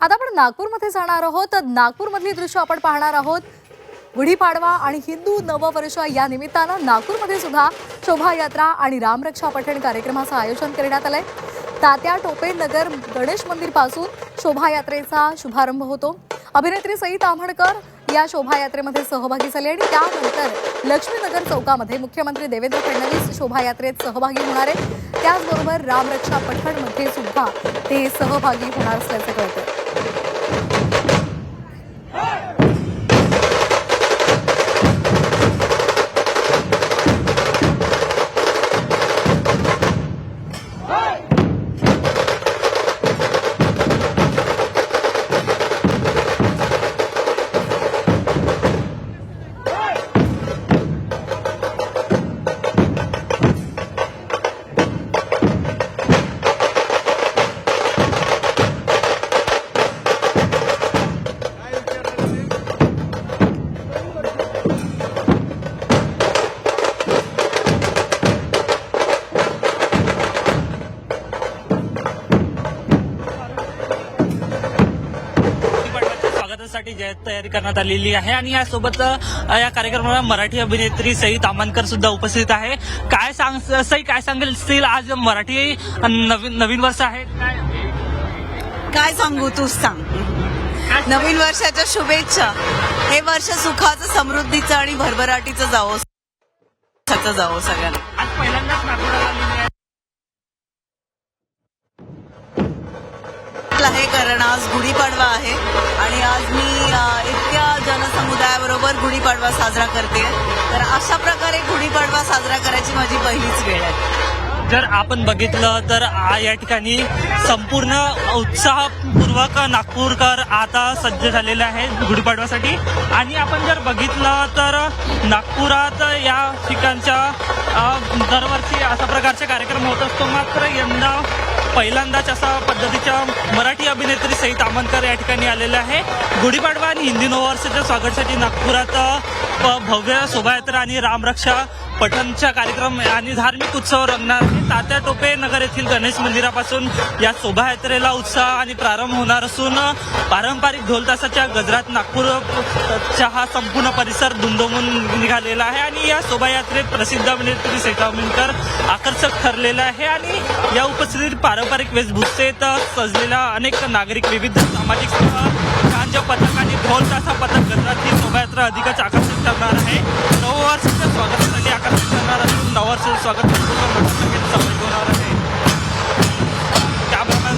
आता आपण नागपूरमध्ये जाणार आहोत। नागपूरमधली दृश्य आपण पाहणार आहोत। गुढीपाडवा आणि हिंदू नववर्ष या निमित्तानं नागपूरमध्ये सुद्धा शोभायात्रा आणि रामरक्षा पठण कार्यक्रमाचं आयोजन करण्यात आलंय। तात्या टोपे नगर गणेश मंदिर पासून शोभायात्रेचा शुभारंभ होतो। अभिनेत्री सई ताम्हणकर या शोभायात्रेमध्ये सहभागी झाले आणि त्यानंतर लक्ष्मीनगर चौकामध्ये मुख्यमंत्री देवेंद्र फडणवीस शोभायात्रेत सहभागी होणार आहेत। त्याचबरोबर रामरक्षा पठणमध्ये सुद्धा ते सहभागी होणार असल्याचं कळतं। साठी तयारी करण्यात आलेली आहे आणि यासोबत या कार्यक्रमाला मराठी अभिनेत्री सई ताम्हणकर सुद्धा उपस्थित आहे। सई काय सांगेल, आज मराठी नवीन वर्ष आहे, काय सांगू, तूच सांग। नवीन वर्षाच्या शुभेच्छा। हे वर्ष सुखाचं, समृद्धीचं आणि भरभराटीचं जावो सगळ्यांना। आज पहिल्यांदाच नागपुरात आलेली आहे हे कारण आज गुढीपाडवा आहे आणि आज मी इतक्या जनसमुदायाबरोबर गुढीपाडवा साजरा करते। तर अशा प्रकारे गुढीपाडवा साजरा करायची माझी पहिलीच वेळ आहे। जर आपण बघितलं तर या ठिकाणी संपूर्ण उत्साहपूर्वक नागपूरकर आता सज्ज झालेले आहेत गुढीपाडव्यासाठी। आणि आपण जर बघितलं तर नागपुरात या ठिकाणच्या दरवर्षी अशा प्रकारचे कार्यक्रम होत असतो, मात्र यंदा पहिल्यांदाच अशा पद्धतीच्या मराठी अभिनेत्री सई ताम्हणकर या ठिकाणी आलेल्या आहे। गुढीपाडवा आणि हिंदी नववर्षाच्या स्वागतासाठी नागपुरात भव्य शोभायात्रा आणि रामरक्षा पठणचा कार्यक्रम आणि धार्मिक उत्सव रंगणार आहे। तात्या टोपे नगर येथील गणेश मंदिरापासून या शोभायात्रेला उत्साह आणि प्रारंभ होणार असून पारंपरिक ढोलतासाच्या गजरात नागपूरचा हा संपूर्ण परिसर दुमदुमून निघालेला आहे आणि या शोभायात्रेत प्रसिद्ध अभिनेत्री सई ताम्हणकर आकर्षक ठरलेला आहे। आणि या उपस्थितीत पारंपरिक वेशभूषेत सजलेला अनेक नागरिक, विविध सामाजिक संघ पथक आणि ढोलतासा पथक गजरात ही शोभायात्रा अधिकच आकर्षित करणार आहे। नववर्षाच्या स्वागतासाठी आकर्षित करणार असून नववर्षाचं स्वागत संपूर्ण सहभागी होणार आहे। त्याप्रमाणे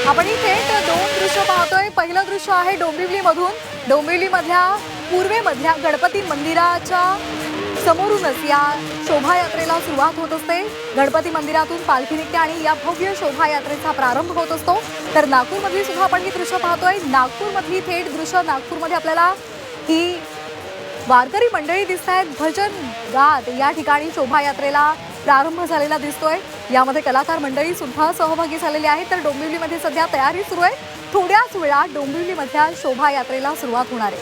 आपण इथे दोन दृश्य पाहतोय. पहिलं दृश्य आहे डोंबिवलीमधून. डोंबिवलीमधल्या पूर्वेमधल्या गणपती मंदिराच्या समोरूनच या शोभायात्रेला सुरुवात होत असते. गणपती मंदिरातून पालखी निघते आणि या भव्य शोभायात्रेचा प्रारंभ होत असतो. तर नागपूरमधली सुद्धा आपण ही दृश्य पाहतोय. नागपूरमधली थेट दृश्य. नागपूरमध्ये आपल्याला ही वारकरी मंडळी दिसत आहेत भजन गात या ठिकाणी शोभायात्रेला प्रारंभ झालेला दिसतोय. यामध्ये कलाकार मंडळी सुद्धा सहभागी झालेली आहेत. तर डोंबिवलीमध्ये सध्या तयारी सुरू आहे. थोड्याच वेळात डोंबिवलीमधल्या शोभायात्रेला सुरुवात होणार आहे.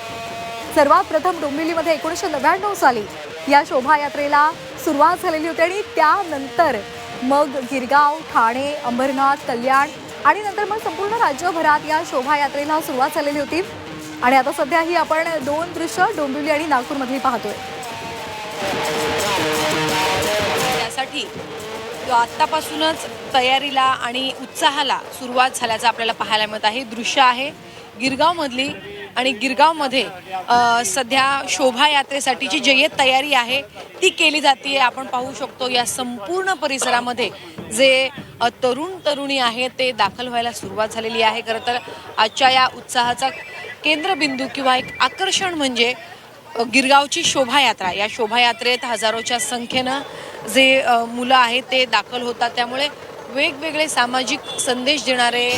सर्वात प्रथम डोंबिवलीमध्ये 1999 साली या शोभायात्रेला सुरुवात झालेली होती आणि त्यानंतर मग गिरगाव, ठाणे, अंबरनाथ, कल्याण आणि नंतर मग संपूर्ण राज्यभरात या शोभायात्रेला सुरुवात झालेली होती. आणि आता सध्या ही आपण दोन दृश्य डोंबिवली आणि नागपूरमधली पाहतोय. त्यासाठी आत्तापासूनच तयारीला आणि उत्साहाला सुरुवात झाल्याचं आपल्याला पाहायला मिळत आहे. दृश्य आहे गिरगावमधली आणि गिरगावमध्ये सध्या शोभायात्रेसाठीची जी तयारी आहे ती केली जाते. आपण पाहू शकतो या संपूर्ण परिसरामध्ये जे तरुण तरुणी आहेत ते दाखल व्हायला सुरुवात झालेली आहे. खरं तर आजच्या या उत्साहाचा केंद्रबिंदू किंवा एक आकर्षण म्हणजे गिरगावची शोभायात्रा. या शोभायात्रेत हजारोच्या संख्येनं जे मुलं आहेत ते दाखल होतात. त्यामुळे वेगवेगळे सामाजिक संदेश देणारे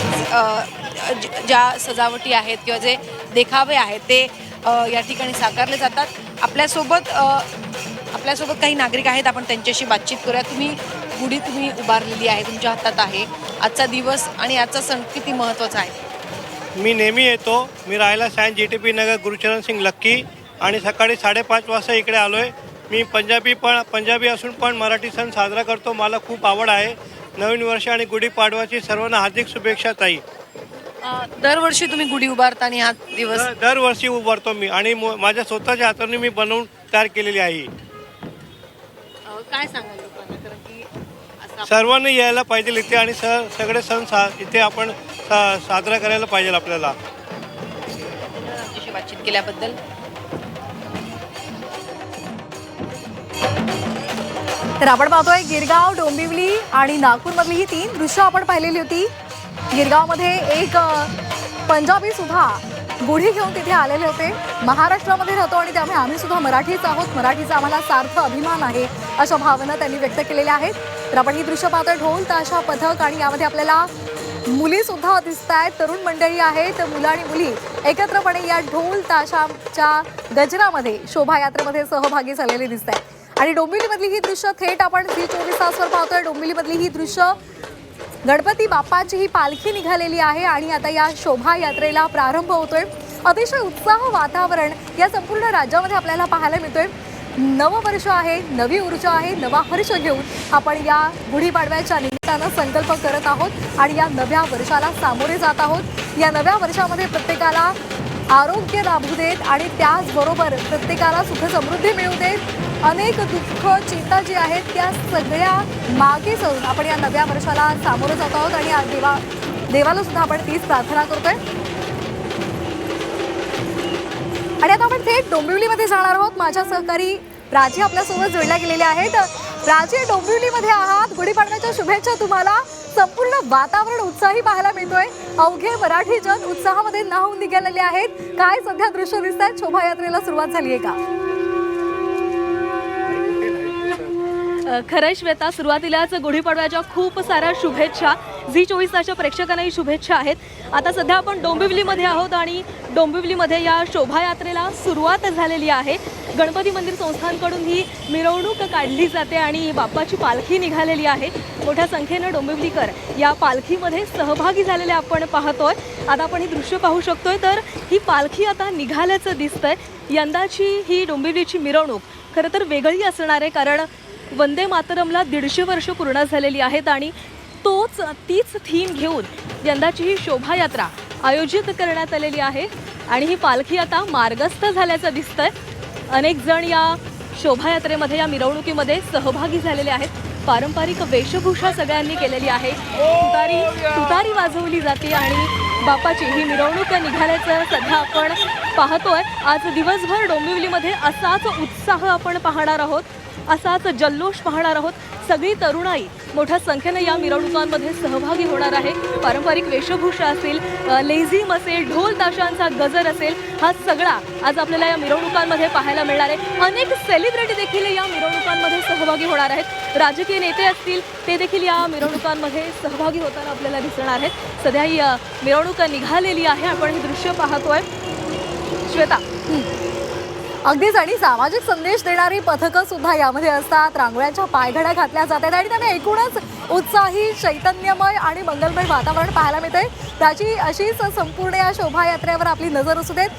ज्या सजावटी आहेत किंवा जे देखावे आहेत ते या ठिकाणी साकारले जातात. आपल्यासोबत काही नागरिक आहेत. आपण त्यांच्याशी बातचीत करूया. गुढी तुम्ही उभारलेली आहे, तुमच्या हातात आहे. आजचा दिवस आणि आजचा सण किती महत्त्वाचा आहे? मी नेहमी येतो. मी राहायला सायन्स GTP नगर गुरुचरण सिंग लक्की आणि सकाळी 5:30 वाजता इकडे आलो आहे. मी पंजाबी असून पण मराठी सण साजरा करतो. मला खूप आवड आहे. नवीन वर्ष आणि गुढीपाडवाची सर्वांना हार्दिक शुभेच्छा ताई. दरवर्षी तुम्ही गुढी उभारता आणि हा दिवस दरवर्षी उभारतो मी आणि माझ्या स्वतःच्या हाताने मी बनवून तयार केलेली आहे. काय सांगाल लोकांना? कारण की सर्वांनी यायला पाहिजे इथे आणि सगळे सण इथे आपण साजरा करायला पाहिजे आपल्याला. आमच्याशी बातचीत केल्याबद्दल तर आपण पाहतोय गिरगाव, डोंबिवली आणि नागपूरमधली ही तीन दृश्य आपण पाहिलेली होती. गिरगावमध्ये एक पंजाबी सुद्धा गुढी घेऊन तिथे आलेले होते. महाराष्ट्रामध्ये राहतो आणि त्यामुळे आम्ही सुद्धा मराठीच आहोत. मराठीचा आम्हाला सार्थ अभिमान आहे अशा भावना त्यांनी व्यक्त केलेल्या आहेत. तर आपण ही दृश्य पाहतोय. ढोल ताशा पथक आणि यामध्ये आपल्याला मुली सुद्धा दिसत आहेत. तरुण मंडळी आहेत. मुलं आणि मुली एकत्रपणे या ढोल ताशाच्या गजरामध्ये शोभायात्रेमध्ये सहभागी झालेले दिसत आहेत. आणि डोंबिवलीमधली ही दृश्य थेट आपण झी 24 तासवर पाहतोय. डोंबिवलीमधली ही दृश्य गणपती बाप्पाची ही पालखी निघालेली आहे आणि आता या शोभायात्रेला प्रारंभ होतोय. अतिशय उत्साह वातावरण या संपूर्ण राज्यामध्ये आपल्याला पाहायला मिळतोय. नववर्ष आहे, नवी ऊर्जा आहे, नवा हर्ष घेऊन आपण या गुढीपाडव्याच्या निमित्तानं संकल्प करत आहोत आणि या नव्या वर्षाला सामोरे जात आहोत. या नव्या वर्षामध्ये प्रत्येकाला आरोग्य लाभू देत आणि त्याचबरोबर प्रत्येकाला सुख समृद्धी मिळू देत. अनेक दुःख चिंता जी आहेत त्या सगळ्या मागे जाऊन आपण या नव्या वर्षाला सामोरं जात आहोत आणि देवाला सुद्धा आपण तीच प्रार्थना करतोय. आणि आता आपण थेट डोंबिवलीमध्ये जाणार आहोत. माझ्या सहकारी प्राची आपल्यासोबत जोडल्या गेलेल्या आहेत. प्राची, डोंबिवलीमध्ये आहात. गुढीपाडव्याच्या शुभेच्छा तुम्हाला. संपूर्ण वातावरण उत्साही पाहायला मिळतोय. अवघे मराठी जन उत्साहामध्ये न्हाऊन निघालेले आहेत. काय सध्या दृश्य दिसत आहेत? शोभायात्रेला सुरुवात झाली आहे का? खरंय श्वेता, सुरुवातीलाच गुढीपाडव्याच्या खूप साऱ्या शुभेच्छा झी 24 तासच्या प्रेक्षकांनाही शुभेच्छा आहेत. आता सध्या आपण डोंबिवलीमध्ये आहोत आणि डोंबिवलीमध्ये या शोभायात्रेला सुरुवात झालेली आहे. गणपती मंदिर संस्थांकडून ही मिरवणूक काढली जाते आणि बाप्पाची पालखी निघालेली आहे. मोठ्या संख्येनं डोंबिवलीकर या पालखीमध्ये सहभागी झालेले आपण पाहतोय. आता आपण ही दृश्य पाहू शकतोय. तर ही पालखी आता निघाल्याचं दिसतंय. यंदाची ही डोंबिवलीची मिरवणूक खरं तर वेगळी असणार आहे, कारण वंदे मातरमला 150 वर्ष पूर्ण झालेली आहेत आणि तीच थीम घेऊन यंदाची ही शोभायात्रा आयोजित करण्यात आलेली आहे. आणि ही पालखी आता मार्गस्थ झाल्याचं दिसतंय. अनेक जण या शोभायात्रेमध्ये, या मिरवणुकीमध्ये सहभागी झालेले आहेत. पारंपरिक वेशभूषा सगळ्यांनी केलेली आहे. तुतारी वाजवली जाते आणि बाप्पाची ही मिरवणूक निघाल्याचं सध्या आपण पाहतोय. आज दिवसभर डोंबिवलीमध्ये असाच उत्साह आपण पाहणार आहोत, असाच जल्लोष पाहणार आहोत. सगळी तरुणाई मोठ्या संख्येने या मिरवणुकांमध्ये सहभागी होणार आहे. पारंपरिक वेशभूषा असेल, लेझिम असेल, ढोल ताशांचा गजर असेल, हा सगळा आज आपल्याला या मिरवणुकांमध्ये पाहायला मिळणार आहे. अनेक सेलिब्रिटी देखील या मिरवणुकांमध्ये सहभागी होणार आहेत. राजकीय नेते असतील ते देखील या मिरवणुकांमध्ये सहभागी होताना आपल्याला दिसणार आहेत. सध्या ही मिरवणूक निघालेली आहे. आपण हे दृश्य पाहतोय. श्वेता, अगदीच, आणि सामाजिक संदेश देणारी पथकं सुद्धा यामध्ये असतात. रांगोळ्यांच्या पायघड्या घातल्या जातात आणि त्याने एकूणच उत्साही, चैतन्यमय आणि मंगलमय वातावरण पाहायला मिळते. त्याची अशीच संपूर्ण या शोभायात्रेवर आपली नजर असू देत.